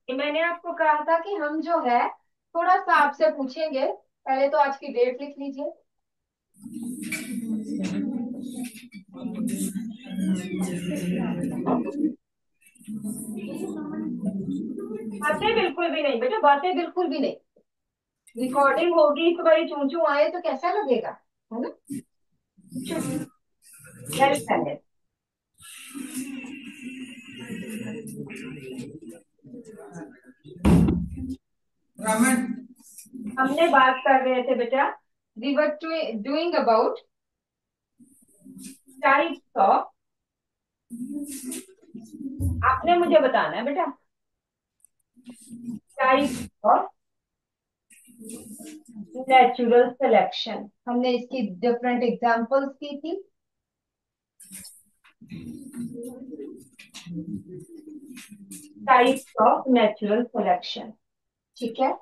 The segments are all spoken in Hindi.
कि मैंने आपको कहा था कि हम जो है थोड़ा सा आपसे पूछेंगे। पहले तो आज की डेट लिख लीजिए। बातें बिल्कुल भी नहीं बेटा, बातें बिल्कुल भी नहीं। रिकॉर्डिंग होगी, तुम्हारी चूं चूं आए तो कैसा लगेगा, है ना। चुप। Very silent. हमने बात कर रहे थे बेटा, we were doing about types of. आपने मुझे बताना है बेटा, टाइप्स ऑफ नेचुरल सिलेक्शन। हमने इसकी डिफरेंट एग्जांपल्स की थी। टाइप्स ऑफ नेचुरल सिलेक्शन, ठीक है।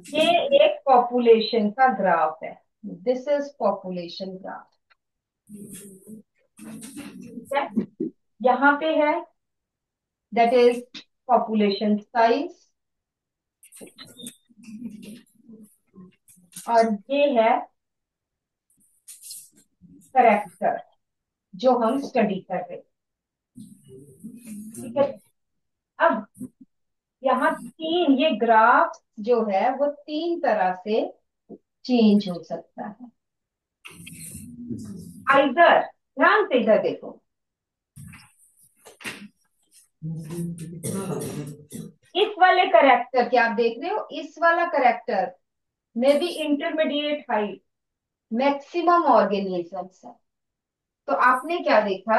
ये एक पॉपुलेशन का ग्राफ है। दिस इज पॉपुलेशन ग्राफ, ठीक है। यहाँ पे है, दैट इज पॉपुलेशन साइज, और ये है करेक्टर जो हम स्टडी कर रहे हैं, ठीक है। अब यहाँ तीन, ये ग्राफ जो है वो तीन तरह से चेंज हो सकता है। आइदर, ध्यान से इधर देखो, इस वाले करेक्टर के आप देख रहे हो, इस वाला करेक्टर में भी इंटरमीडिएट हाइट मैक्सिमम ऑर्गेनिजम्स है। तो आपने क्या देखा,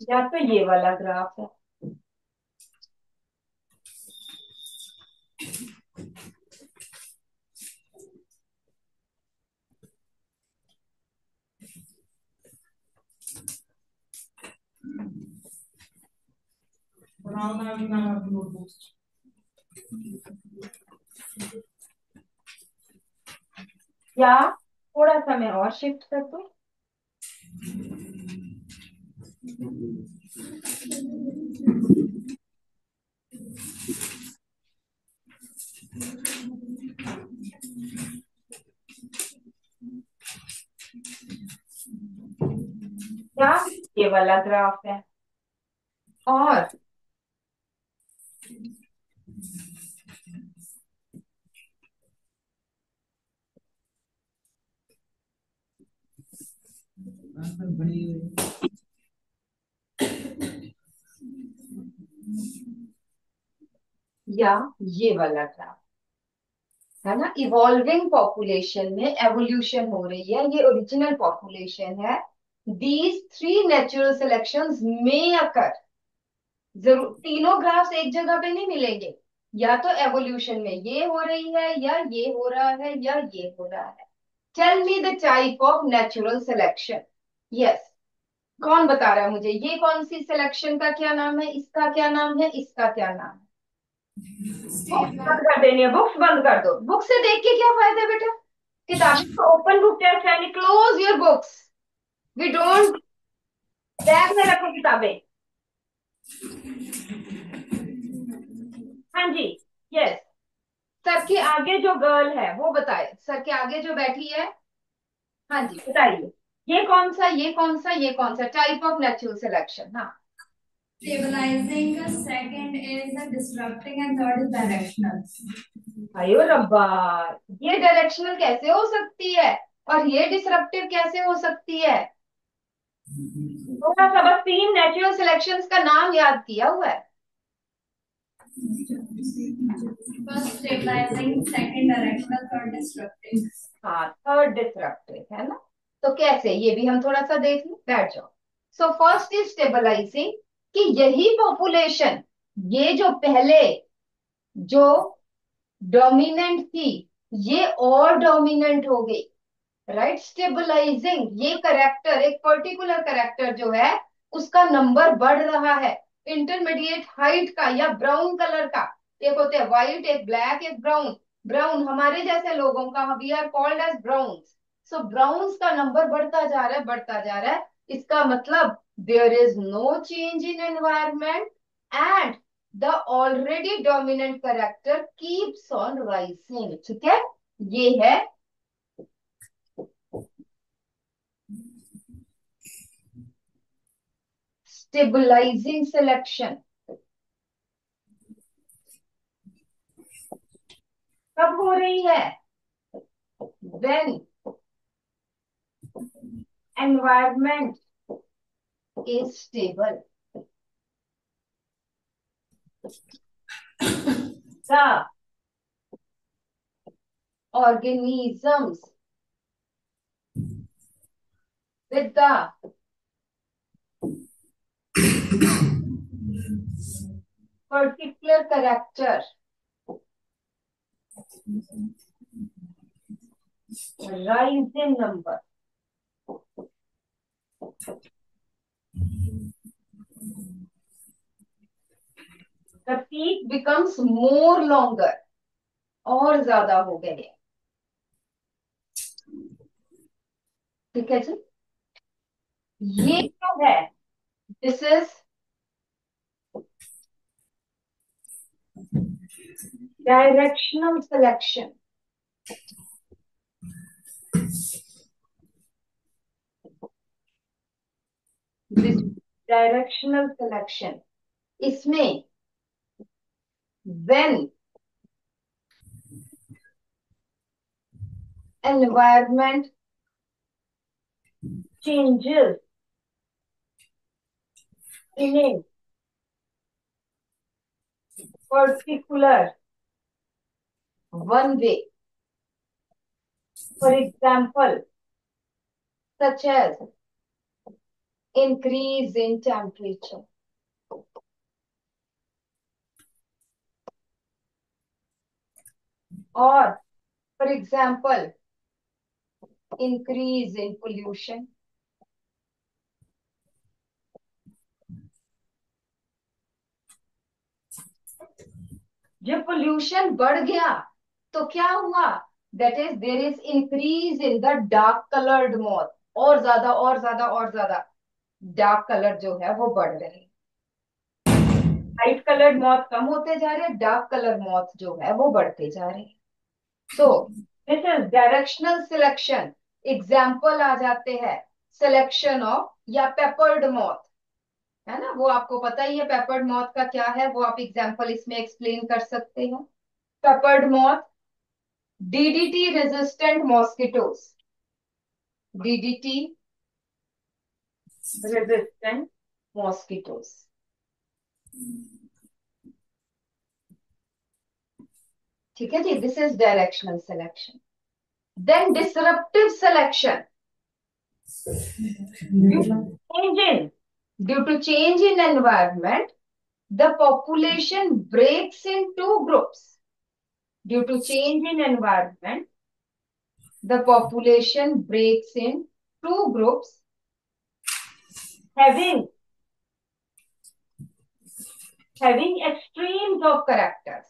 या तो ये वाला ग्राफ है, या थोड़ा सा मैं और शिफ्ट कर दूं। या ये वाला ग्राफ है, और या ये वाला ग्राफ, है ना। इवॉल्विंग पॉपुलेशन में एवोल्यूशन हो रही है, ये ओरिजिनल पॉपुलेशन है। दीज थ्री नेचुरल सिलेक्शंस में अकर, जरूर तीनों ग्राफ्स एक जगह पे नहीं मिलेंगे। या तो एवोल्यूशन में ये हो रही है, या ये हो रहा है, या ये हो रहा है। Tell me the type of natural selection. Yes, कौन बता रहा है मुझे, ये कौन सी सिलेक्शन का क्या नाम है, इसका क्या नाम है, इसका क्या नाम है। बुक्स बंद कर देनी है, बुक्स बंद कर दो। बुक से देख के क्या फायदा है बेटा, किताबें तो ओपन बुक टेस्ट है, close your books. We don't, bag में रखो किताबें। हाँ जी, यस। सर के आगे जो गर्ल है वो बताए, सर के आगे जो बैठी है। हाँ जी बताइए, ये कौन सा, ये कौन सा, ये कौन सा टाइप ऑफ नेचुरल सिलेक्शन। हाँ, Stabilizing, second is the disrupting, and third is directional. अयो रब्बा, ये डायरेक्शनल कैसे हो सकती है और ये डिसरप्टिव कैसे हो सकती है। थोड़ा सा बस तीन नेचुरल सिलेक्शंस का नाम याद किया हुआ है। First stabilizing, second directional, third disrupting. हाँ, थर्ड डिसरप्टिव है ना। तो कैसे, ये भी हम थोड़ा सा देख लें, बैठ जाओ। सो फर्स्ट इज स्टेबलाइजिंग, कि यही पॉपुलेशन, ये जो पहले जो डोमिनेंट थी, ये और डोमिनेंट हो गई। राइट, स्टेबलाइजिंग, ये करेक्टर, एक पर्टिकुलर करेक्टर जो है उसका नंबर बढ़ रहा है, इंटरमीडिएट हाइट का या ब्राउन कलर का, एक होते हैं व्हाइट, एक ब्लैक, एक ब्राउन। ब्राउन हमारे जैसे लोगों का, we are called as browns. So browns का नंबर बढ़ता जा रहा है, बढ़ता जा रहा है। इसका मतलब there is no change in environment and the already dominant character keeps on rising. ठीक है, ये है स्टेबलाइजिंग सिलेक्शन। कब हो रही है? when environment is stable, the organisms with the particular character rise in number. The peak becomes more longer, और ज्यादा हो गए। ठीक है जी, ये जो है this is directional selection. This directional selection, इसमें when environment changes in a particular one way, for example, such as increase in temperature, or for example, increase in pollution, जब पोल्यूशन बढ़ गया तो क्या हुआ? That is there is increase in the dark coloured moth. और ज्यादा और ज्यादा और ज्यादा डार्क कलर जो है वो बढ़ रहे हैं। लाइट कलर्ड मॉथ कम होते जा रहे हैं, डार्क कलर मॉथ जो है वो बढ़ते जा रहे हैं। So this is directional selection. Example आ जाते हैं सिलेक्शन ऑफ या पेपर्ड मॉथ, है ना, वो आपको पता ही है पेपर्ड मॉथ का क्या है, वो आप एग्जाम्पल इसमें एक्सप्लेन कर सकते हैं। Peppered moth, DDT resistant mosquitoes, DDT resistant mosquitoes. ठीक है जी, this is directional selection. Then disruptive selection, due to change in environment, the population breaks in two groups. Due to change in environment, the population breaks in two groups having extremes of characters.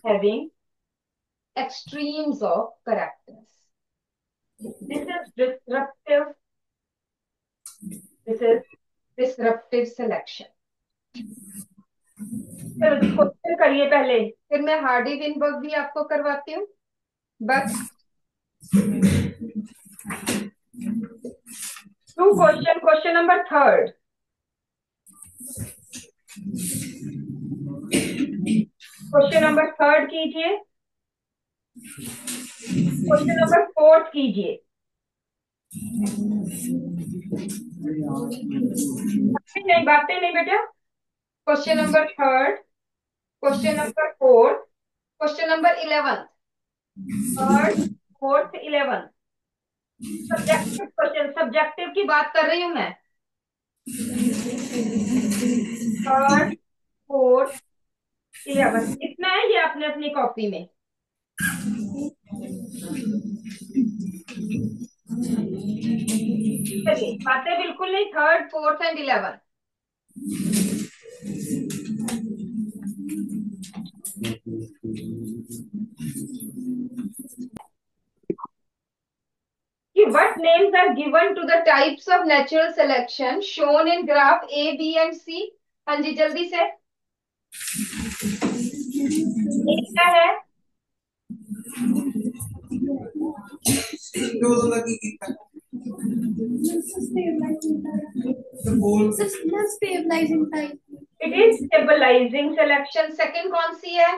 Having extremes of characters. This is disruptive. This is disruptive selection. चलो क्वेश्चन करिए पहले, फिर मैं हार्डी विनबर्ग भी आपको करवाती हूँ। बस two question, question number third, question number third कीजिए, क्वेश्चन नंबर फोर्थ कीजिए। नहीं बातें नहीं बेटा। Question number third, question number fourth, question number 11, third fourth 11। Subjective question, subjective की बात कर रही हूं मैं। थर्ड फोर्थ 11 इतना है, ये आपने अपनी कॉपी में। चलिए बातें बिल्कुल नहीं, third fourth and 11। What names are given to the types of natural selection shown in graph A, B and C? हाँ जी जल्दी से। एक क्या है? Stabilizing type. It is stabilizing selection. Second कौन सी है?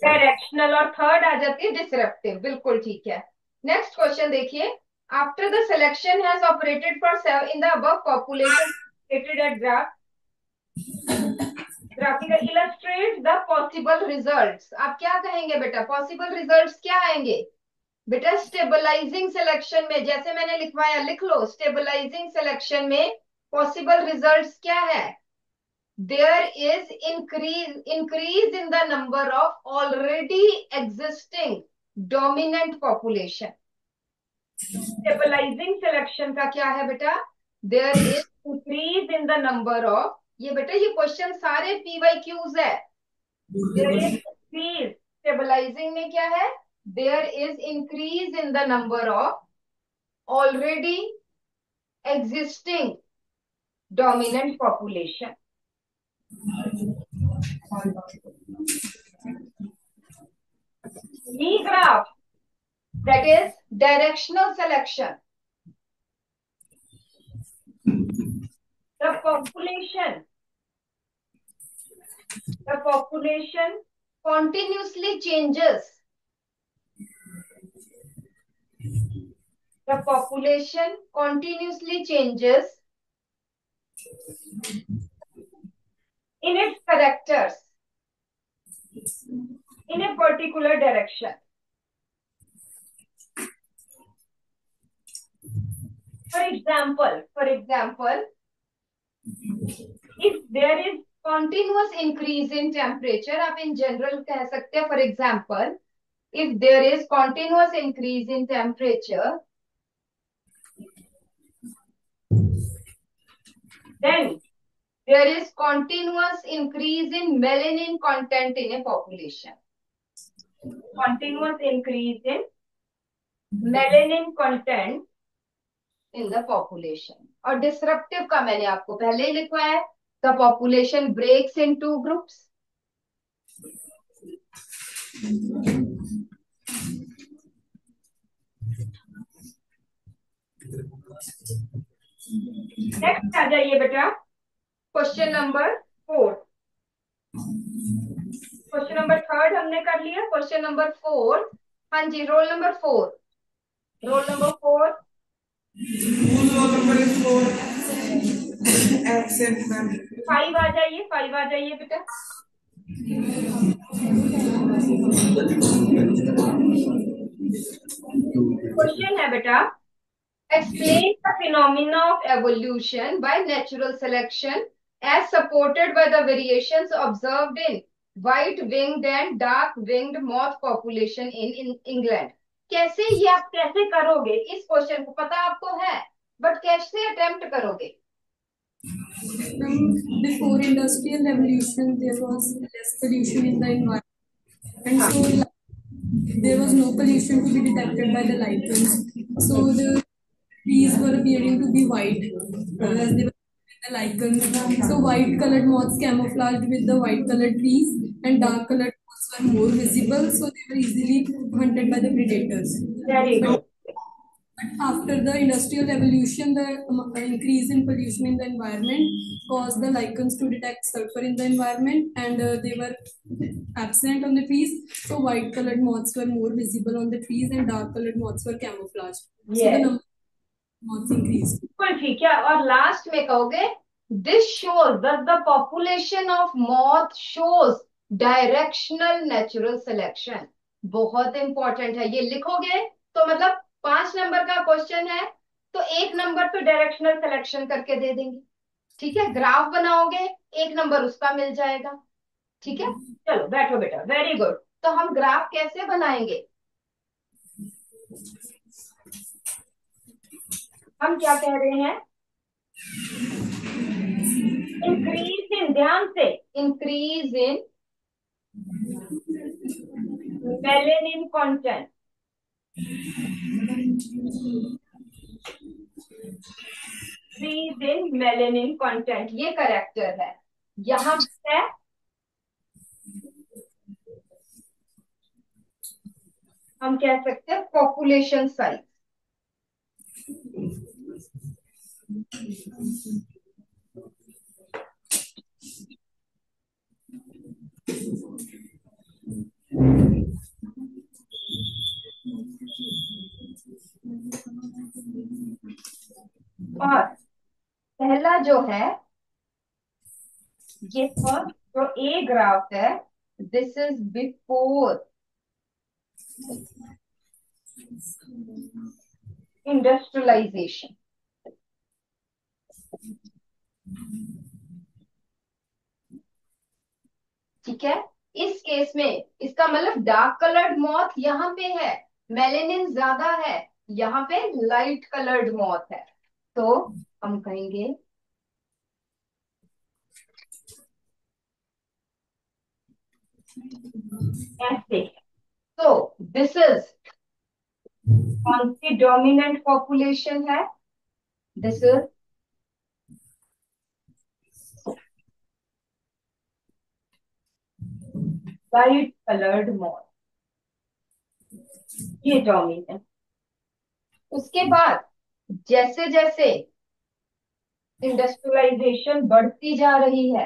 डायरेक्शनल। और थर्ड आ जाती है डिसरप्टिव। बिल्कुल ठीक है। नेक्स्ट क्वेश्चन देखिए। After the selection has operated for in the above population stated at graphical illustrate the possible results। आप क्या कहेंगे बेटा? पॉसिबल रिजल्ट्स क्या आएंगे बेटा? स्टेबलाइजिंग सिलेक्शन में जैसे मैंने लिखवाया लिख लो। स्टेबलाइजिंग सिलेक्शन में पॉसिबल रिजल्ट्स क्या है? there is increase in the number of already existing dominant population। stabilizing selection का क्या है बेटा? there is increase in the number of, ये बेटा ये क्वेश्चन सारे PYQs है। there is increase, stabilizing में क्या है? there is increase in the number of already existing dominant population। B graph, that is directional selection। The population continuously changes। The population continuously changes in its characters in a particular direction। For example, if there is continuous increase in temperature, आप in general कह सकते हैं। For example, if there is continuous increase in temperature, then there is continuous increase in melanin content in a population। Continuous increase in melanin content in the population। और डिसरप्टिव का मैंने आपको पहले ही लिखवाया है। The population breaks in two groups। Next आ जाइए बेटा क्वेश्चन नंबर 4। क्वेश्चन नंबर 3 हमने कर लिया। क्वेश्चन नंबर 4, हाँ जी रोल नंबर 4। रोल नंबर 4 5 आ जाइए। 5 आ जाइए बेटा। क्वेश्चन है बेटा, explain the phenomena of evolution by natural selection as supported by the variations observed in white winged and dark winged moth population in England। कैसे ये आप कैसे करोगे? इस क्वेश्चन को पता आपको है बट कैसे अटेम्प्ट करोगे? Before industrial revolution, there was less pollution in the environment, and so there was no pollution to be detected by the lichens. So the trees were appearing to be white as they were the lichens. So white colored moths camouflaged with the white colored trees, and dark colored moths were more visible, so they were easily hunted by the predators. Very good। But after the industrial revolution, the increase in pollution in the environment caused the lichens to detect sulfur in the environment, and they were absent on the trees. So white colored moths were more visible on the trees, and dark colored moths were camouflaged. Yes. So the number of moths increased. बिल्कुल ठीक है। और लास्ट में कहोगे this shows that the population of moth shows directional natural selection. बहुत इंपॉर्टेंट है, ये लिखोगे तो मतलब 5 नंबर का क्वेश्चन है तो 1 नंबर तो डायरेक्शनल सिलेक्शन करके दे देंगे। ठीक है, ग्राफ बनाओगे 1 नंबर उसका मिल जाएगा। ठीक है, चलो बैठो बेटा। Very good. तो हम ग्राफ कैसे बनाएंगे? हम क्या कह रहे हैं? इंक्रीज इन, ध्यान से, increase in melanin content, increase in melanin content, ये करेक्टर है। यहां है, हम कह सकते हैं पॉपुलेशन साइज। और पहला जो है, ये फर्स्ट जो ए ग्राफ है, दिस इज बिफोर इंडस्ट्रियलाइजेशन। ठीक है, इस केस में इसका मतलब डार्क कलर्ड मॉथ यहाँ पे है, मेलेनिन ज्यादा है, यहाँ पे लाइट कलर्ड मॉथ है। तो हम कहेंगे ऐसे। तो दिस इज कौन सी डोमिनेंट पॉपुलेशन है? This is light coloured moth, ये डोमिनेंट। उसके बाद जैसे जैसे इंडस्ट्रियलाइजेशन बढ़ती जा रही है,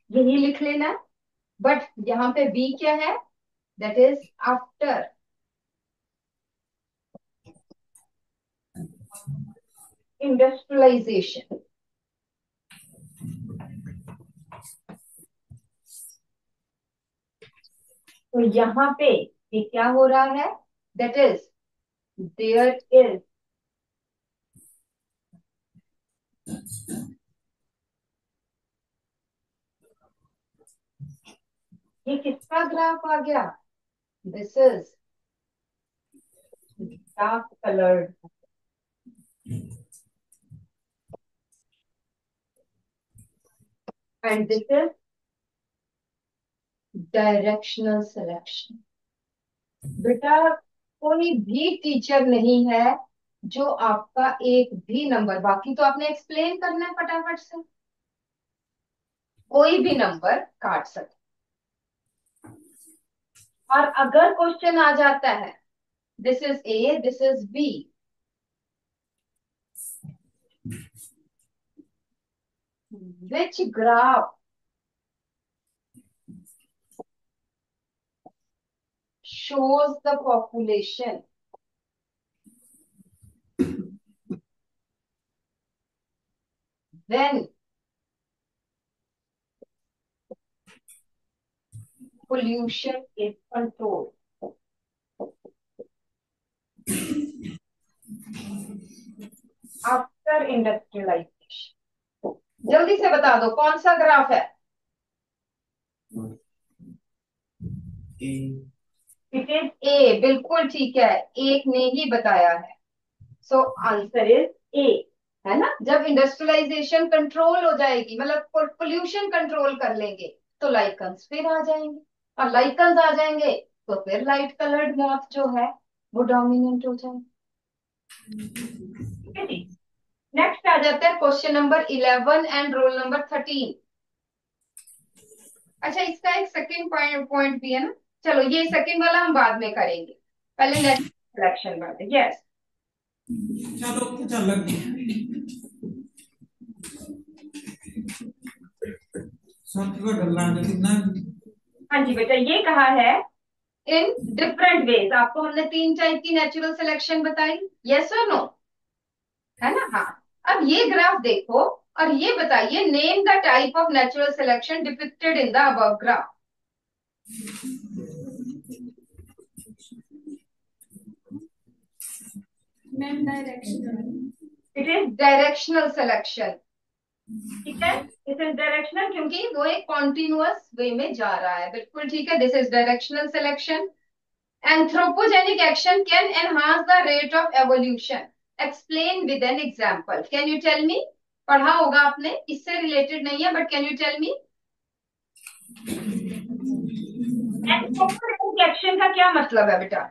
यही लिख लेना, बट यहाँ पे बी क्या है, दैट इज आफ्टर इंडस्ट्रियलाइजेशन। तो यहाँ पे ये क्या हो रहा है, दैट इज देयर इज ये किसका ग्राफ आ गया, this is dark coloured, and this is directional selection. बेटा कोई भी टीचर नहीं है जो आपका एक भी नंबर, बाकी तो आपने एक्सप्लेन करना है फटाफट से, कोई भी नंबर काट सकते। और अगर क्वेश्चन आ जाता है this is A, this is B, which graph shows the population when pollution is controlled। After industrialisation, जल्दी से बता दो कौन सा ग्राफ है। इट इज ए, बिल्कुल ठीक है, एक ने ही बताया है। सो आंसर इज ए, है ना। जब इंडस्ट्रियलाइजेशन कंट्रोल हो जाएगी, मतलब पोल्यूशन कंट्रोल कर लेंगे, तो लाइकन्स फिर आ जाएंगे, और लाइकन्स आ जाएंगे तो फिर लाइट कलर्ड मॉथ जो है वो डोमिनेंट हो जाएंगे। ठीक है जी। नेक्स्ट आ जाता है question number 11 and roll number 13। अच्छा, इसका एक सेकंड पॉइंट भी है ना, चलो ये सेकंड वाला हम बाद में करेंगे, पहले नेक्स्ट सिलेक्शन बात। यस, चलो चल हाँ जी बेटा, ये कहा है इन डिफरेंट वेज। आपको हमने 3 टाइप की नेचुरल सिलेक्शन बताई, यस और नो, है ना। हाँ, अब ये ग्राफ देखो और ये बताइए, name the type of natural selection depicted in the above graph. Ma'am directional, it is directional selection. ठीक है, दिस इज डायरेक्शनल क्योंकि वो एक कॉन्टिन्यूअस वे में जा रहा है, बिल्कुल ठीक है, this is directional selection. Anthropogenic action can enhance the rate of evolution. Explain with an example. Can you tell me? पढ़ा होगा आपने, इससे रिलेटेड नहीं है, but can you tell me? Anthropogenic action का क्या मतलब है बेटा?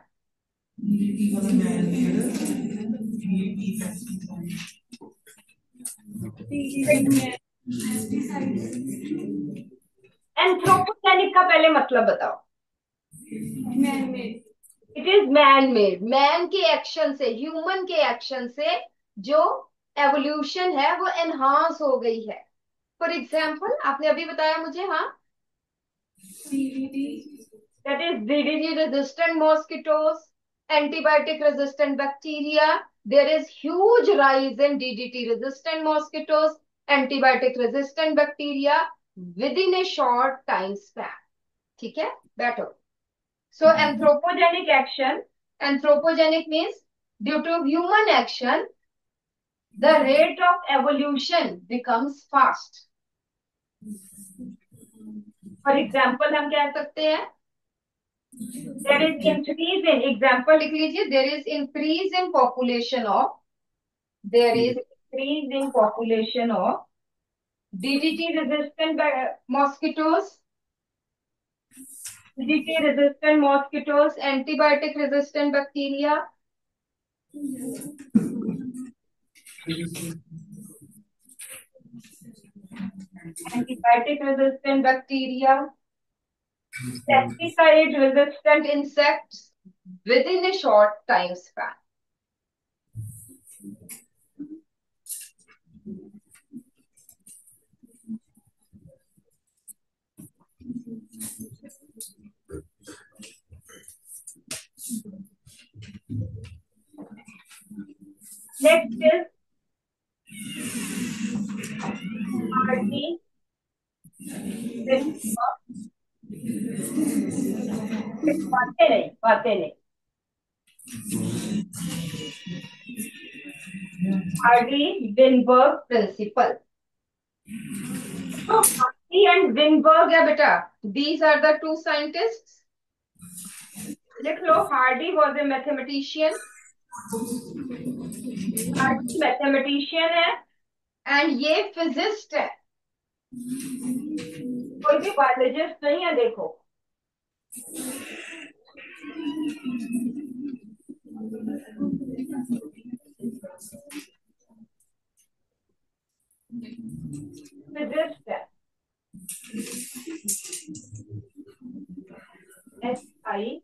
एंथ्रोपोजेनिक का पहले मतलब बताओ. Man made. It is man made. Man के एक्शन से, ह्यूमन के एक्शन से जो एवोल्यूशन है वो एनहांस हो गई है. फॉर एग्जाम्पल आपने अभी बताया मुझे, हाँ, that is DDT resistant mosquitoes, antibiotic resistant bacteria. There is huge rise in DDT resistant mosquitoes, antibiotic resistant bacteria within a short time span. ठीक है, बैठो. So anthropogenic action, anthropogenic means due to human action the rate of evolution becomes fast. For example हम कह सकते हैं there is increase in, example लिख लीजिए, there is increase in population of, there is increase in population of DDT resistant mosquitoes, DDT resistant mosquitoes, antibiotic resistant bacteria, antibiotic resistant bacteria, pesticide resistant insects within a short time span. Next is RT. बातें नहीं. Hardy Weinberg principle. So Hardy and Weinberg है बेटा. These are the two scientists. लिख लो. Hardy was a mathematician. Hardy mathematician है and ये physicist है. कोई भी बायोलॉजिस्ट नहीं है. देखो physicist है. SI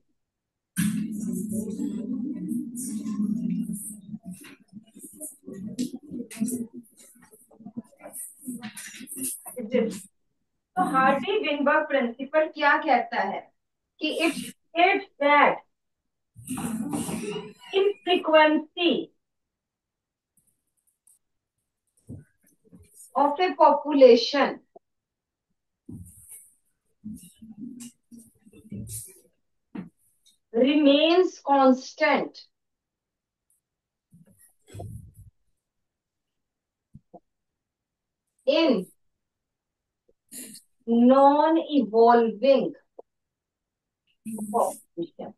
तो हार्डी विनबर्ग प्रिंसिपल क्या कहता है कि it states that in frequency of a population remains constant in non-evolving population.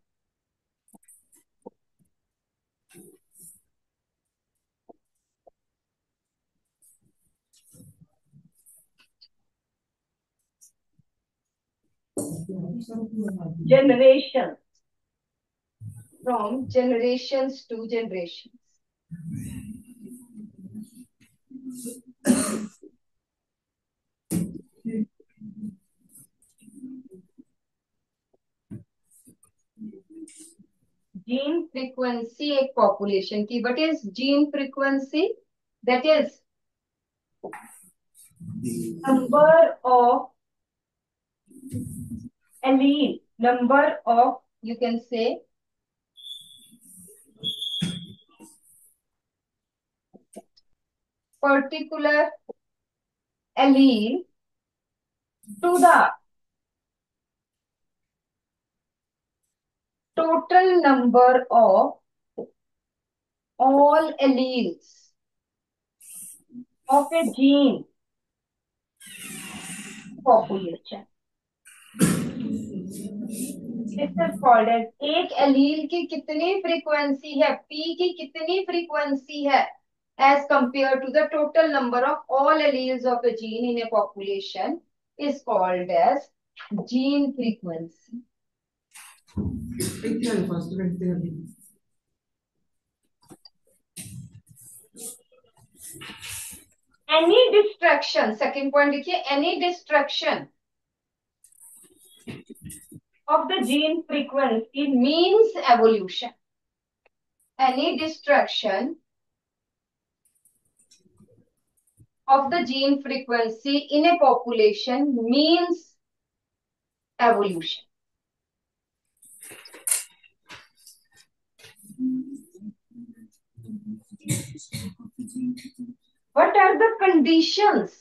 Generations, from generations to generations. Gene frequency एक population की. What is gene frequency? That is number of allele, number of, you can say, particular allele to the total number of all alleles of a gene population. This is called as एक एलील की कितनी फ्रीक्वेंसी है, पी की कितनी फ्रीक्वेंसी है as compare to the total number of all alleles of a gene in a population is called as gene frequency. ਇੱਥੇ ਆਈ ਫਸਟ ਮਿੰਟ ਤੇ ਅਭੀ Any distraction, second point लिखिए, any distraction of the gene frequency means evolution. Any distraction of the gene frequency in a population means evolution. What are the conditions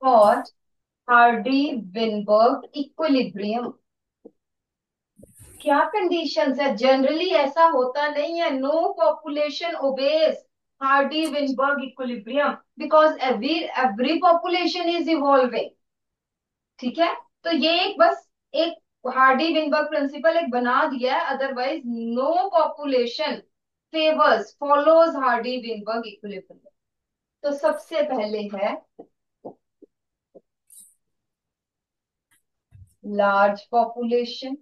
for Hardy-Weinberg equilibrium? क्या कंडीशंस है? जनरली ऐसा होता नहीं है. No population obeys Hardy Weinberg equilibrium because every population is evolving. ठीक है, तो ये एक बस एक हार्डी विनबर्ग प्रिंसिपल एक बना दिया है, otherwise no population favours follows Hardy Weinberg equilibrium. तो सबसे पहले है large population,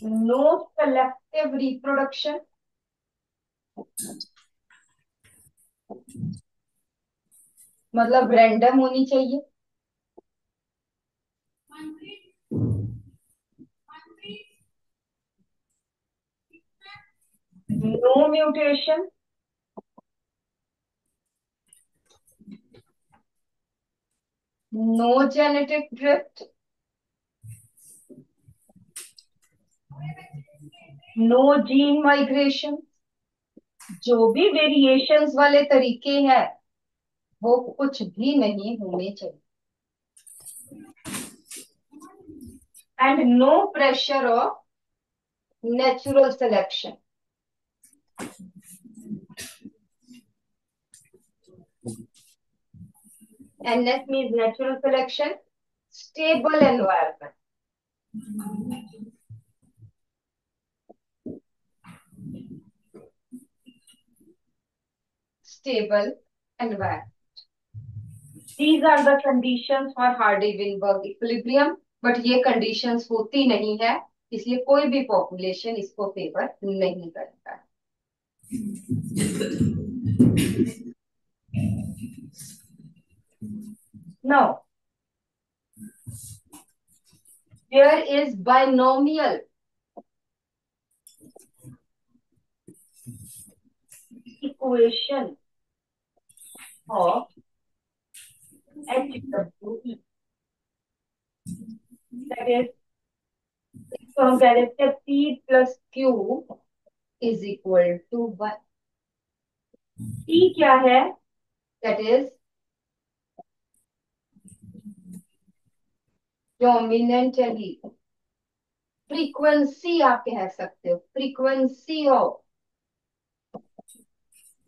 no selective reproduction, मतलब रैंडम होनी चाहिए, no mutation, no genetic drift, no gene migration. जो भी वेरिएशंस वाले तरीके हैं वो कुछ भी नहीं होने चाहिए. And no pressure of natural selection. NS means natural selection, stable environment. Stable environment. These are the conditions for Hardy-Weinberg equilibrium. But ये कंडीशंस होती नहीं है, इसलिए कोई भी पॉपुलेशन इसको फेवर नहीं करता है. Now, there is binomial equation of HWE. That is, इसको हम कह देते हैं P plus Q is equal to 1. P क्या है? That is dominant allele. Frequency आप कह सकते हो, frequency of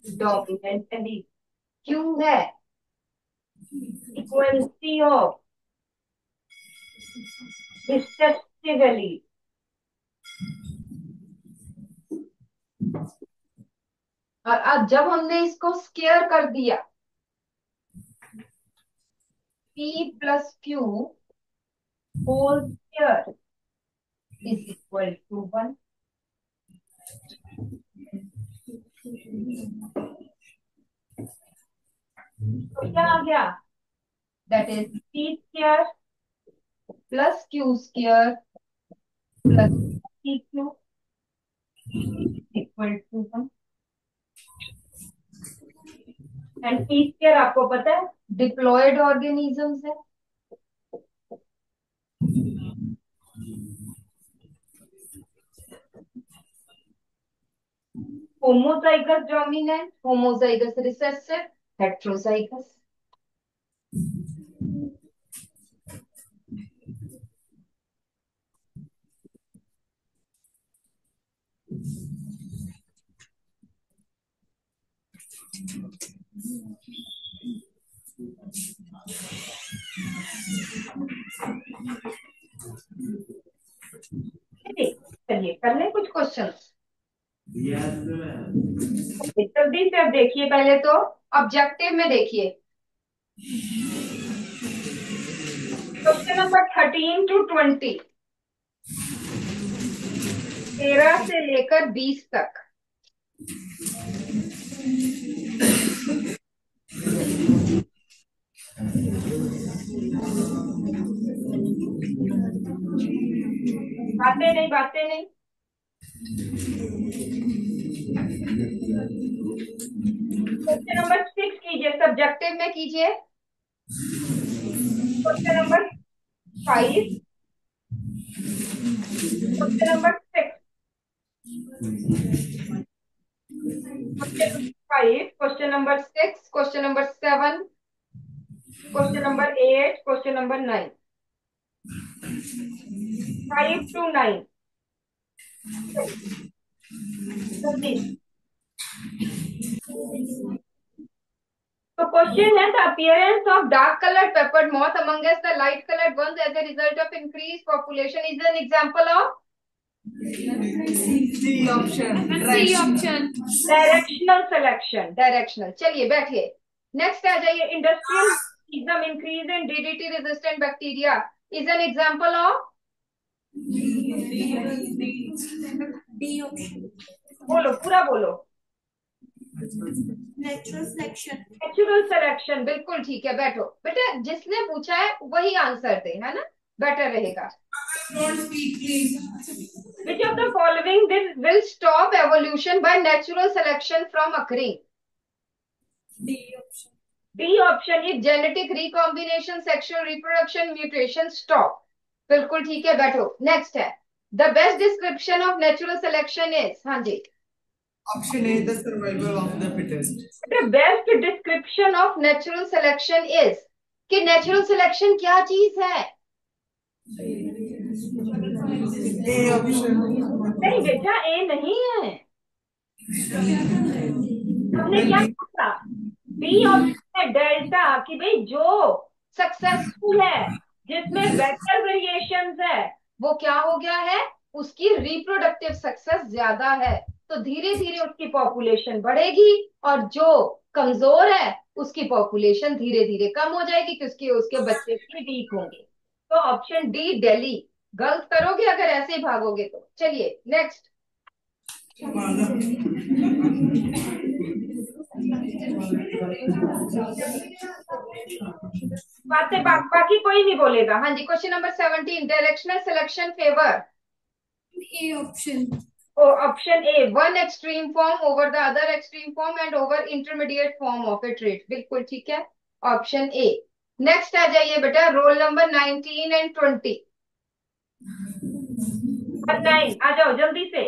dominant allele. Q है फ्रीक्वेंसी ऑफ रिसेसिव एलील. और अब जब हमने इसको स्केयर कर दिया, P plus Q whole square is equal to 1. तो क्या आ गया? That is P square plus Q square plus PQ equal to 1. And P square आपको पता है डिप्लॉयड ऑर्गेनिजम्स है. Homozygous dominant, homozygous recessive, heterozygous. चलिए कर लें कुछ क्वेश्चन। जल्दी से अब देखिए, पहले तो ऑब्जेक्टिव में देखिए क्वेश्चन नंबर 13 to 20, 13 से लेकर 20 तक। बातें नहीं, बातें नहीं। क्वेश्चन नंबर 6 कीजिए, सब्जेक्टिव में कीजिए। Question number 5, question number 6, question 5, question number 6, question number 7, question number 8, question number 9, 5 to 9। तो क्वेश्चन है, the appearance of dark coloured peppered moth amongst the light coloured ones as a result of increase population is an example of C option. C option. Directional selection. Directional. चलिए बैठिए, नेक्स्ट आ जाइए। Industrial increase in DDT resistant bacteria is an example of. D option. बोलो, पूरा बोलो। Natural selection. नेचुरल सिलेक्शन, बिल्कुल ठीक है। बैठो बेटा, जिसने पूछा है वही आंसर दे, है ना, बेटर रहेगा। Don't speak, please. Which of the following will stop evolution by natural selection from occurring? D option. D option, if genetic recombination, sexual reproduction, mutation stop। बिल्कुल ठीक है, बैठो। नेक्स्ट है, the best description of natural selection is। हाँ जी, Option A, the survival of the fittest. the best description of natural selection is कि natural selection क्या चीज है। A option. नहीं बेटा, ए नहीं है। हमने क्या कहा, बी ऑप्शन है डेल्टा, कि भाई जो सक्सेसफुल है, जिसमें वेक्टर वेरिएशंस है, वो क्या हो गया है, उसकी रिप्रोडक्टिव सक्सेस ज्यादा है, तो धीरे धीरे उसकी पॉपुलेशन बढ़ेगी, और जो कमजोर है उसकी पॉपुलेशन धीरे धीरे कम हो जाएगी, क्योंकि उसके बच्चे भी वीक होंगे। तो ऑप्शन डी दिल्ली। गलत करोगे अगर ऐसे ही भागोगे तो। चलिए नेक्स्ट। बाकी कोई नहीं बोलेगा। हाँ जी, question number 17, directional selection favour. A option. Option A, one extreme form over the other extreme form and over intermediate form of a trait. बिल्कुल ठीक है, ऑप्शन ए। नेक्स्ट आ जाइए बेटा, रोल नंबर 19 and 20। 9 आ जाओ जल्दी से।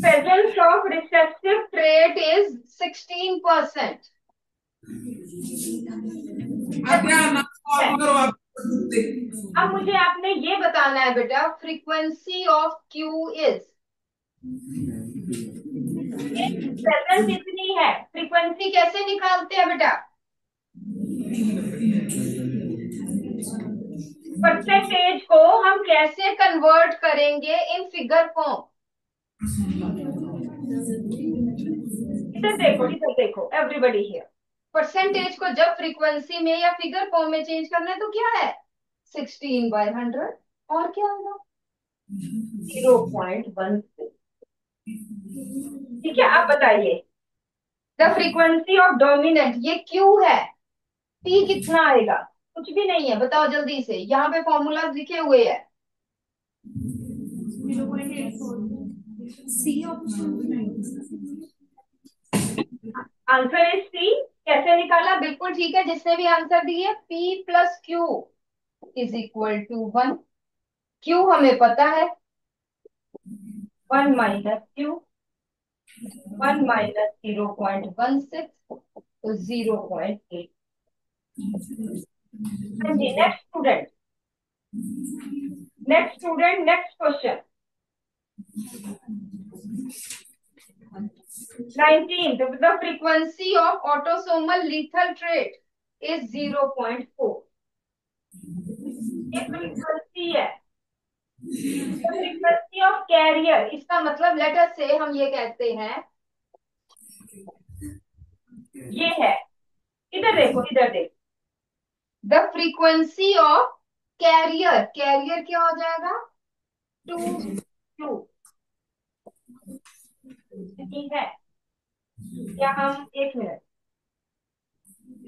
Presence of recessive trait is 16%। अब मुझे आपने ये बताना है बेटा, frequency of Q is. Presence इतनी है, फ्रीक्वेंसी कैसे निकालते हैं बेटा। परसेंटेज को हम कैसे कन्वर्ट करेंगे इन फिगर फॉर्म। इधर देखो एवरीबॉडी हियर। परसेंटेज को जब फ्रीक्वेंसी में या फिगर फॉर्म में चेंज करना है तो क्या है, 16/100, और क्या होगा 0.1। ठीक है, आप बताइए, द फ्रीक्वेंसी ऑफ डोमिनेंट, ये क्यू है, टी कितना आएगा, कुछ भी नहीं है, बताओ जल्दी से, यहाँ पे फॉर्मूला लिखे हुए हैं। 0.84। C option. Answer is C. कैसे निकाला, बिल्कुल ठीक है, जिसने भी आंसर दिए, P plus Q is equal to 1। Q हमें पता है, 1 माइनस क्यू, 1 माइनस 0.16, तो 0.8। Next student, next student, next question 19. The frequency of autosomal lethal trait is 0.4. ये फ्रीक्वेंसी है. फ्रीक्वेंसी ऑफ कैरियर, इसका मतलब लेटर से हम ये कहते हैं, ये है, इधर देखो, इधर देखो. The frequency of carrier, carrier क्या हो जाएगा? 2q. ठीक है. क्या हम, एक मिनट,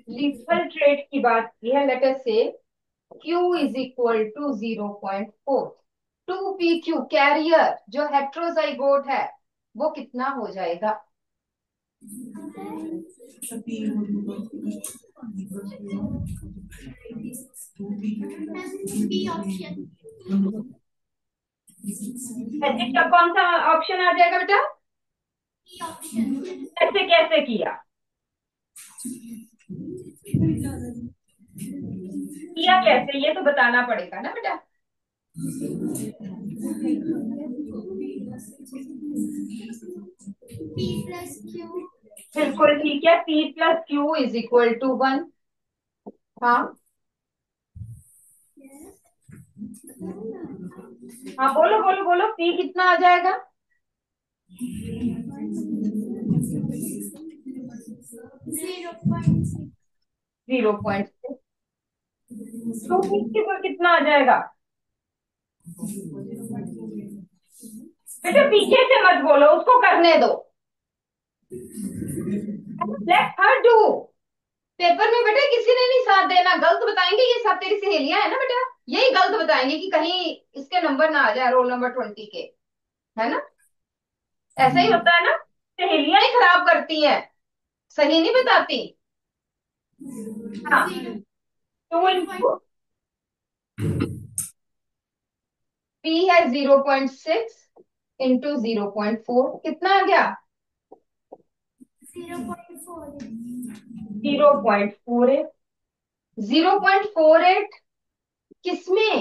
लीथल ट्रेट की बात की है, लेटर से Q is equal to 0.4. 2pq carrier जो हेट्रोजाइगोट है वो कितना हो जाएगा? इसका कौन सा ऑप्शन आ जाएगा बेटा? कैसे कैसे किया? किया कैसे, ये तो बताना पड़ेगा ना बेटा. बिल्कुल ठीक है. P plus Q is equal to 1. हाँ हाँ, बोलो बोलो बोलो, P कितना आ जाएगा? 0.6. तो P कितना आ जाएगा? बेटा पीछे से मत बोलो, उसको करने दो. Let her do. पेपर में बेटा किसी ने नहीं साथ देना, गलत बताएंगे. ये सब तेरी सहेलियां है ना बेटा, यही गलत बताएंगे कि कहीं इसके नंबर ना आ जाए, रोल नंबर 20 के, है ना? ऐसा ही होता है ना, सहेलियां ही खराब करती हैं, सही नहीं बताती. हाँ, 2 P है 0.6 इंटू 0.4, कितना आ गया? 0.48. 0.48 किसमें?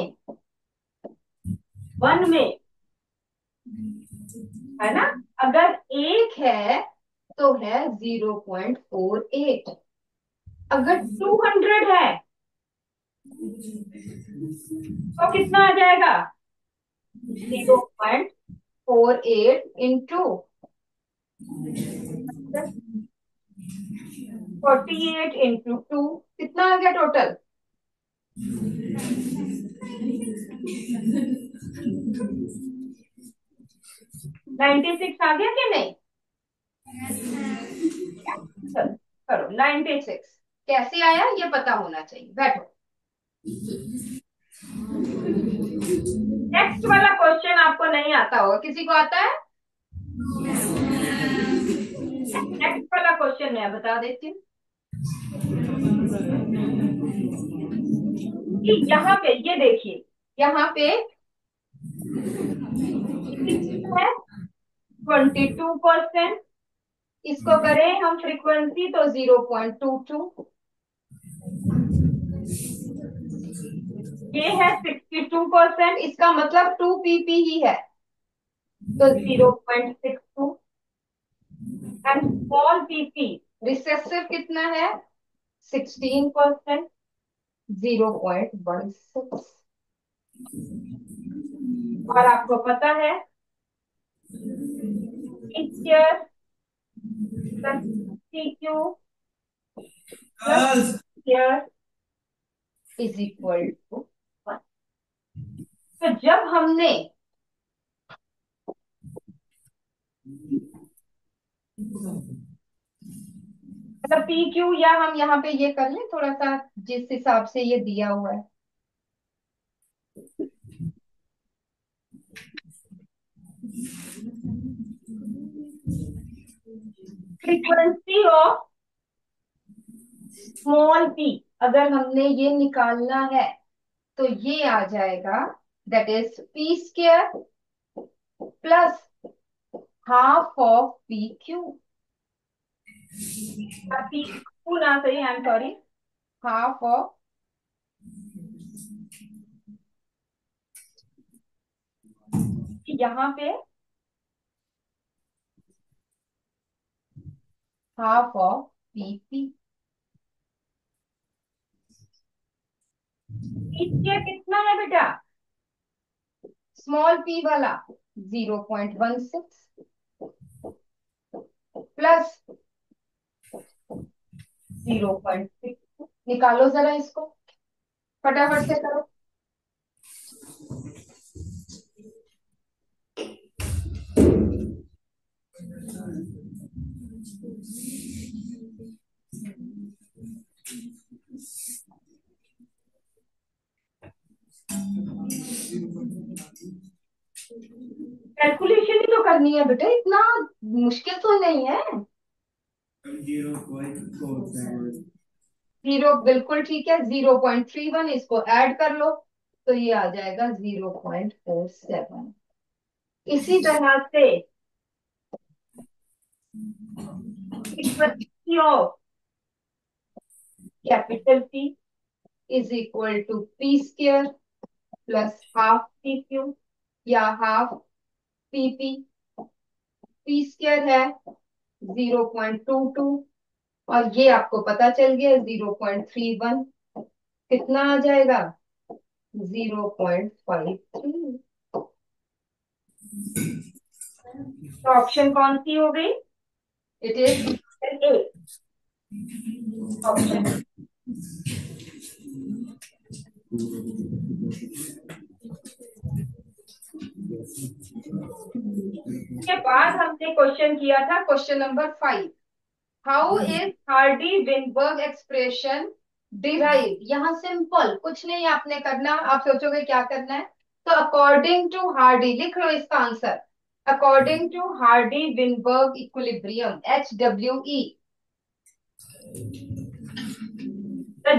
1 में, है ना? अगर एक है तो है 0.48. अगर 200 है तो कितना आ जाएगा? 0.48 इंटू 48 इंटू 2, कितना आ गया टोटल? 96 आ गया कि नहीं? चलो करो. 96 कैसे आया ये पता होना चाहिए. बैठो. नेक्स्ट वाला क्वेश्चन आपको नहीं आता होगा, किसी को आता है? नेक्स्ट वाला क्वेश्चन मैं बता देती हूँ कि यहाँ पे ये देखिए, यहाँ पे है 22%. इसको करें हम फ्रीक्वेंसी तो 0.22. ये है 62%, इसका मतलब 2pp ही है, तो 0.62. एंड स्मॉल pp रिसेसिव कितना है? 16%, 0.16. और आपको पता है square plus CQ plus square is equal to 1. तो जब हमने मतलब PQ, या हम यहाँ पे ये कर लें थोड़ा सा जिस हिसाब से ये दिया हुआ है, फ्रीक्वेंसी ऑफ स्मॉल p अगर हमने ये निकालना है तो ये आ जाएगा, that is p square plus half of PQ. PQ ना सही, I am sorry, half of यहाँ पे हाफ ऑफ पीपी। पी कितना है बेटा? स्मॉल पी वाला 0.16 प्लस 0.6। निकालो जरा इसको, फटाफट से करो। कैलकुलेशन ही तो करनी है बेटा, इतना मुश्किल तो नहीं है। 0 बिल्कुल ठीक है, 0.31 इसको ऐड कर लो तो ये आ जाएगा 0.47। इसी तरह से frequency of capital P is equal to P square plus half P Q या half P P. P square है 0.22 और ये आपको पता चल गया 0.31। कितना आ जाएगा? 0.53। तो ऑप्शन कौन सी हो गई? It is A option. के बाद हमने क्वेश्चन किया था question number 5। How is Hardy Weinberg expression derive. यहाँ सिंपल कुछ नहीं आपने करना, आप सोचोगे क्या करना है, तो अकॉर्डिंग टू हार्डी लिख लो इसका answer. According to Hardy Weinberg equilibrium HWE, the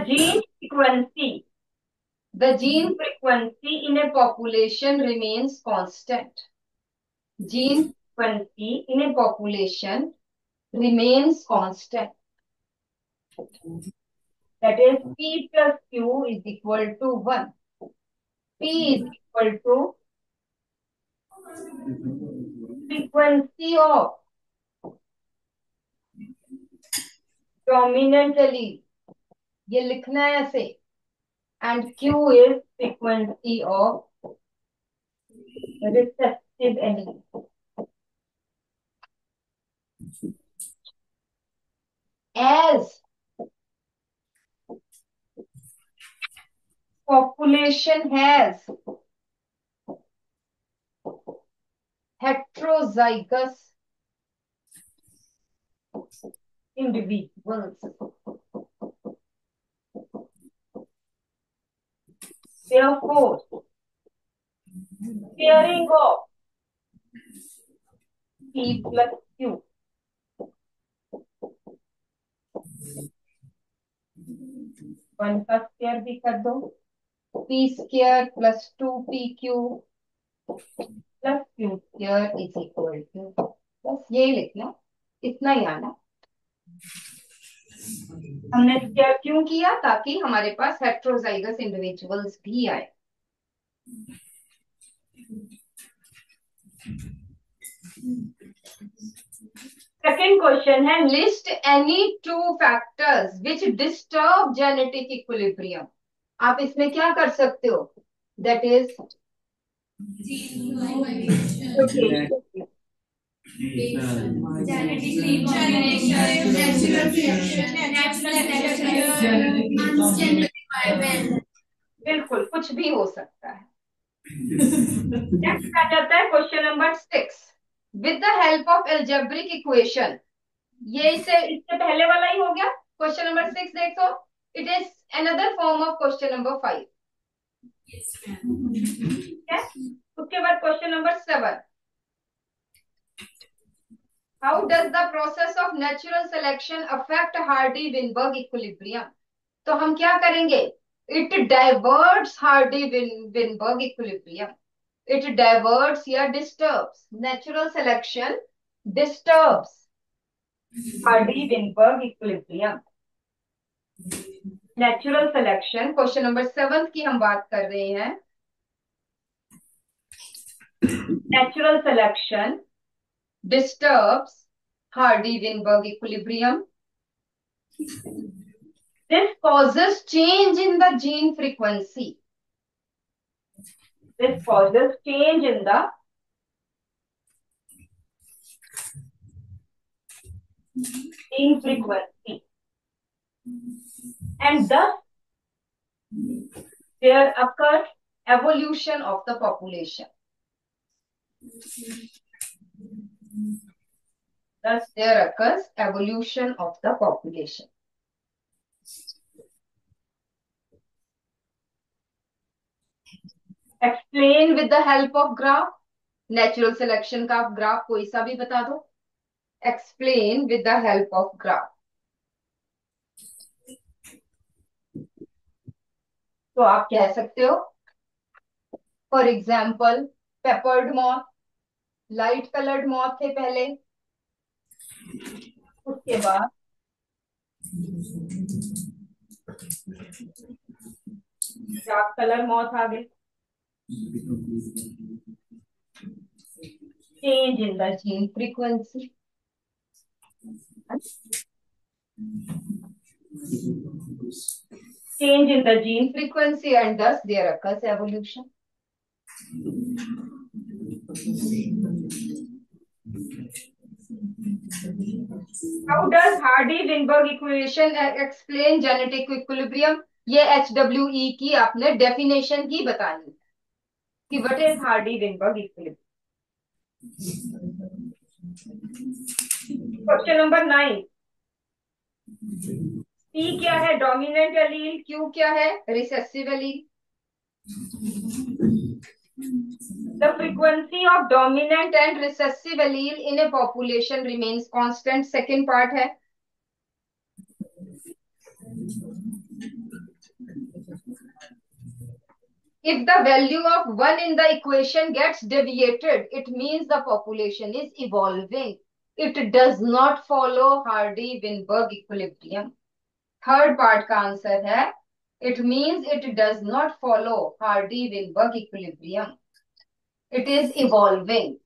gene frequency in a population remains constant. Gene frequency in a population remains constant. That is P plus Q is equal to 1. P is equal to frequency of dominant allele, ये लिखना है ऐसे, and Q is frequency of recessive allele. As population has heterozygous individuals, therefore pairing of P plus Q one का स्क्वायर भी कर दो, P square plus 2PQ plus Q square is equal to, बस यही लिखना, इतना ही आना। हमने स्क्वायर क्यों किया? ताकि हमारे पास हेट्रोजाइगस इंडिविजुअल्स भी आए। सेकेंड क्वेश्चन है list any two factors which disturb genetic equilibrium. आप इसमें क्या कर सकते हो? दैट इज बिल्कुल कुछ भी हो सकता है। नेक्स्ट आ जाता है question number 6। With the help of algebraic equation, ये इससे पहले वाला ही हो गया। क्वेश्चन नंबर 6 देखो, it is another form of question number 5। ठीक है, उसके बाद question number 7। How does the process of natural selection affect Hardy Weinberg equilibrium. तो हम क्या करेंगे? It diverts Hardy Weinberg equilibrium. It diverts या disturbs. Natural selection disturbs Hardy-Weinberg equilibrium. Natural selection, question number 7 की हम बात कर रहे हैं। Natural selection disturbs Hardy-Weinberg equilibrium. This causes change in the gene frequency. This causes change in the gene frequency. And thus, there occurs evolution of the population. Thus, there occurs evolution of the population. Explain with the help of graph. Natural selection का ग्राफ कोई सा भी बता दो. Explain with the help of graph. तो आप कह सकते हो, for example peppered moth, light coloured moth थे पहले, उसके बाद डार्क कलर मॉथ आ गए. Change in the gene frequency. Change in the gene frequency and thus there occurs evolution. How does Hardy-Weinberg equation explain genetic equilibrium? ये HWE की आपने डेफिनेशन ही बतानी कि what is Hardy-Weinberg equilibrium. Question number 9. P क्या है? Dominant allele. Q क्या है? Recessive allele. The frequency of dominant and recessive allele in a population remains constant. Second part है. If the value of one in the equation gets deviated, it means the population is evolving. It does not follow Hardy-Weinberg equilibrium. Third part का आंसर है, it means it does not follow Hardy-Weinberg equilibrium. It is evolving.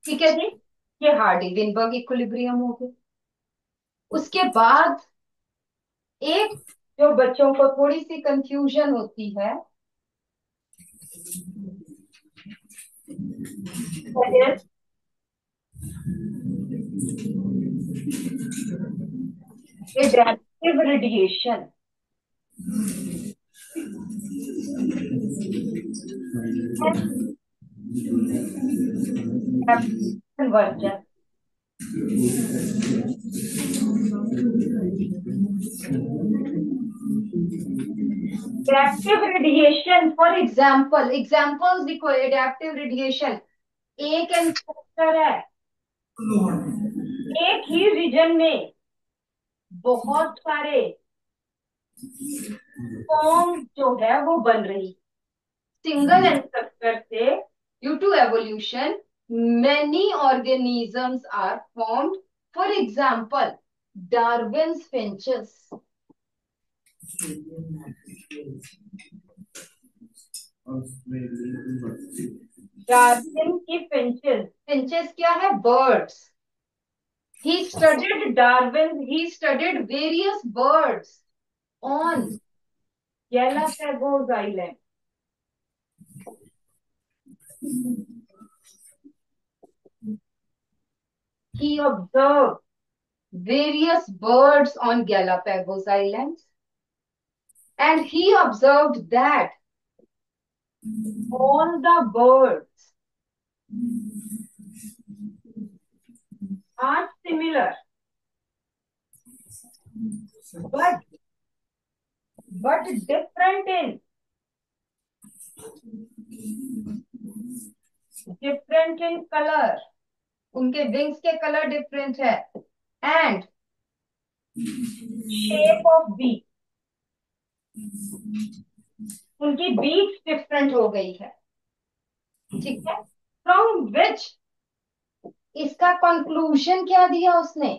ठीक है जी, ये Hardy-Weinberg equilibrium हो गया. उसके बाद एक जो बच्चों को थोड़ी सी कंफ्यूजन होती है, adaptive radiation. Conversion. Adaptive radiation, for example, examples देखो. adaptive radiation, एक इंस्पेक्टर है, एक ही रीजन में बहुत सारे फॉर्म जो है वो बन रही. सिंगल इंस्पेक्टर से due to evolution many organisms are formed. For example, Darwin's finches. Darwin की फिंचेस. फिंचेस क्या है? Birds. He studied Darwin. He studied various birds on Galapagos Island. He observed various birds on Galapagos Islands, and he observed that all the birds are similar, but different in color. उनके विंग्स के कलर डिफरेंट है एंड शेप ऑफ बीक. उनकी बीक्स डिफरेंट हो गई है. ठीक है. फ्रॉम विच इसका कंक्लूजन क्या दिया उसने?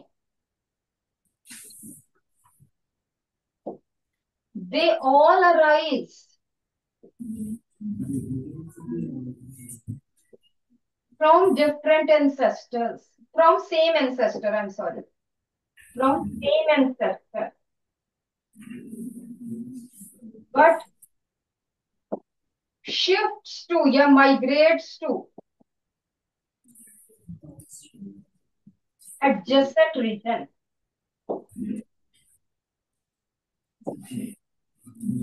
they all arise from different ancestors, from same ancestor, I'm sorry, from same ancestor, but shifts to या migrates to adjacent region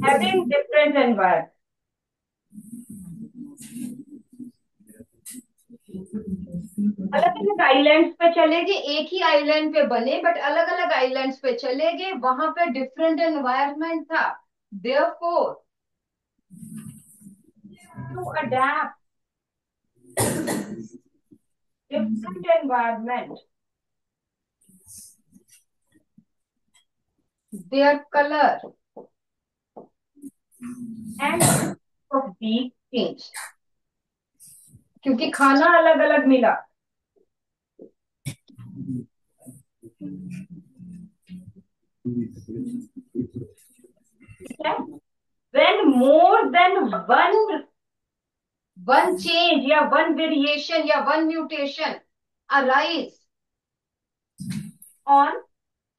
having different environment. अलग अलग आइलैंड्स पे चले गए, एक ही आइलैंड पे बने बट अलग अलग आइलैंड्स पे चले गए, वहां पे डिफरेंट एनवायरनमेंट था. Therefore, to adapt different environment, their color and of beak changed. क्योंकि खाना अलग अलग मिला. When more than one change या one variation या one mutation arise on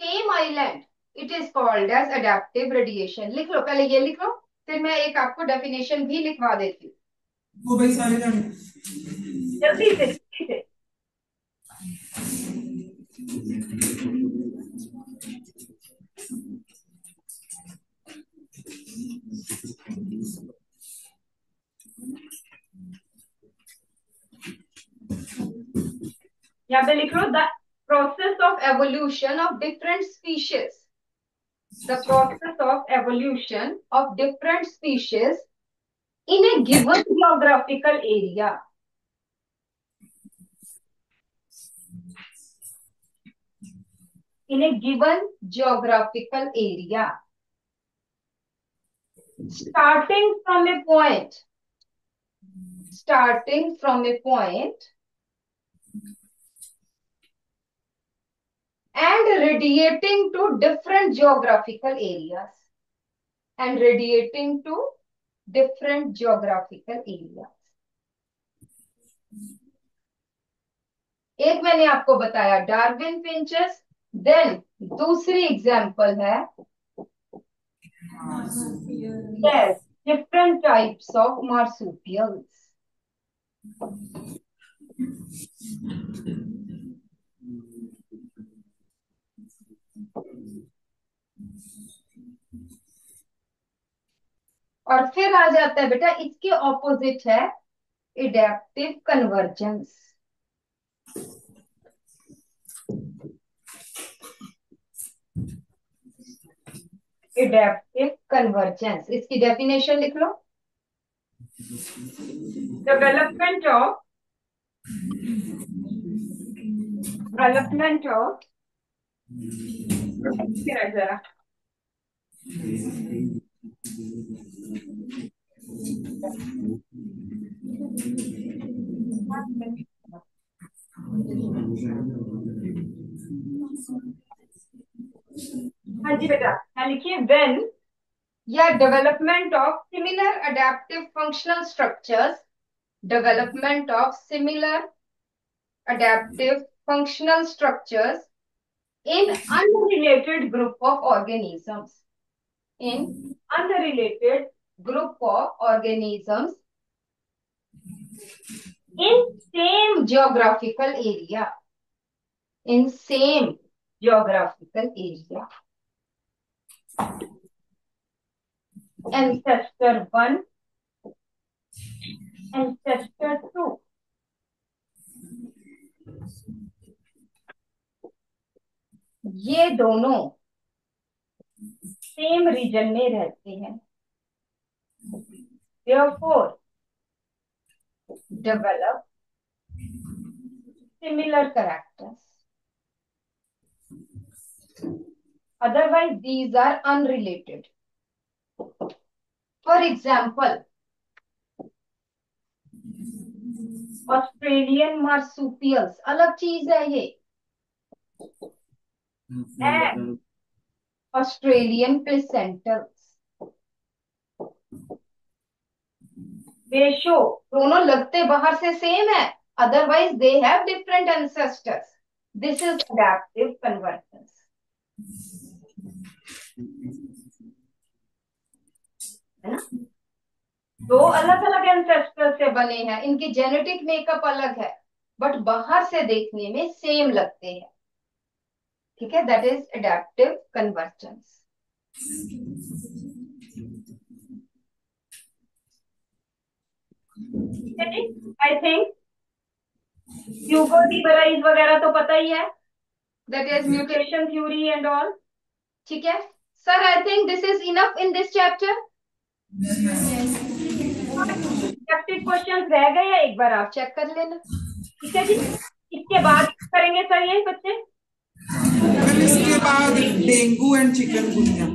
same island, it is called as adaptive radiation. लिख लो, पहले ये लिख लो, फिर मैं एक आपको डेफिनेशन भी लिखवा देती हूँ. वो भाई सारे जाने जल्दी से जल्दी से. यहाँ पे लिख लो, the process of evolution of different species, the process of evolution of different species in a given geographical area. In a given geographical area, starting from a point and radiating to different geographical areas, एक मैंने आपको बताया डार्विन फिंचेस. देन दूसरी एग्जांपल है yes, different types of marsupials. और फिर आ जाता है बेटा, इसके ऑपोजिट है एडेप्टिव कन्वर्जेंस. एडेप्टिव कन्वर्जेंस, इसकी डेफिनेशन लिख लो. डेवलपमेंट ऑफ जरा हाँ जी बेटा, यहाँ लिखिए व्हेन या development of similar adaptive functional structures, development of similar adaptive functional structures in unrelated group of organisms, in unrelated group of organisms in same geographical area, ancestor 1, ancestor 2. ये दोनों सेम रीजन में रहते हैं. Therefore, develop similar characters. Otherwise, these are unrelated. For example, Australian marsupials अलग चीज है ये, and Australian placentals. रेशो, दोनों लगते बाहर से सेम है, otherwise they have different ancestors. This is adaptive convergence, है ना। दो अलग अलग एंसेस्टर से बने हैं, इनकी जेनेटिक मेकअप अलग है, बट बाहर से देखने में सेम लगते हैं। ठीक है, that is adaptive convergence. I think Hugo de Vries वगैरह तो पता ही है, that is mutation theory and all. ठीक है sir, I think this is enough in this chapter. Question रह गए हैं, एक बार आप चेक कर लेना। ठीक है जी, इसके बाद करेंगे सर ये बच्चे। फिर इसके बाद डेंगू एंड चिकनगुनिया।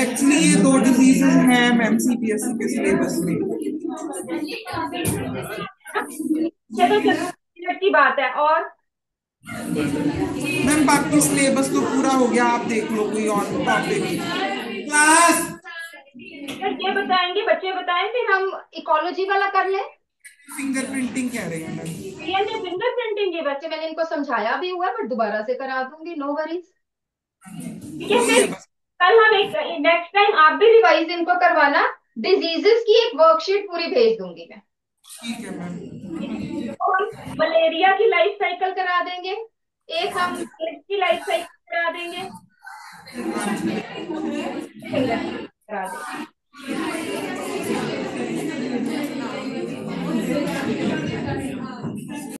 एक्चुअली ये दो डिजीजेस हैं मैम सीबीएसई के सिलेबस में। चलो चलो की बात है। और मैम बाकी सिलेबस तो पूरा हो गया, आप देख लो कोई और टॉपिक। क्लास ये बताएंगे, बच्चे बताएं, फिर हम इकोलॉजी वाला कर लें। फिंगरप्रिंटिंग कह रहे हैं मैम। फिंगरप्रिंटिंग के बच्चे मैंने इनको समझाया भी हुआ है, बट दोबारा से करा दूंगी, नो वरीज। ठीक है, वही फिर है बस। कल हम एक नेक्स्ट टाइम आप भी रिवाइज इनको करवाना। डिजीजेस की एक वर्कशीट पूरी भेज दूंगी मैं। ठीक है मैम। तो हम मलेरिया की लाइफ साइकिल करा देंगे, एक हम एड्स की लाइफ साइकिल करा देंगे, करा देंगे।